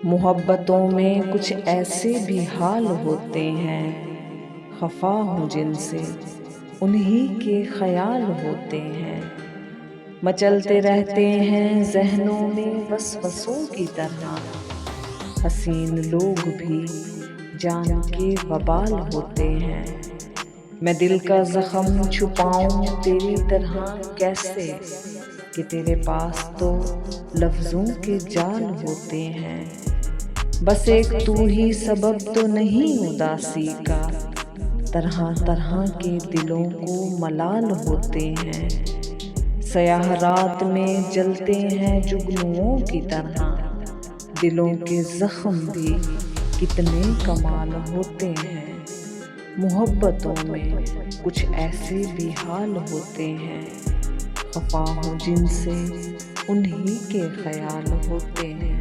मोहब्बतों में कुछ ऐसे भी हाल होते हैं, खफा हूँ जिनसे उन्हीं के ख्याल होते हैं। मचलते रहते हैं ज़हनों में वसवसों की तरह, हसीन लोग भी जान के वबाल होते हैं। मैं दिल का ज़ख्म छुपाऊं तेरी तरह कैसे, कि तेरे पास तो लफ्ज़ों के जाल होते हैं। बस एक तू ही सबब तो नहीं उदासी का, तरह तरह के दिलों को मलाल होते हैं। सयाह रात में जलते हैं जुगनुओं की तरह, दिलों के ज़ख्म भी कितने कमाल होते हैं। मोहब्बतों में कुछ ऐसे भी हाल होते हैं, खफा हूँ जिनसे उन्हीं के ख्याल होते हैं।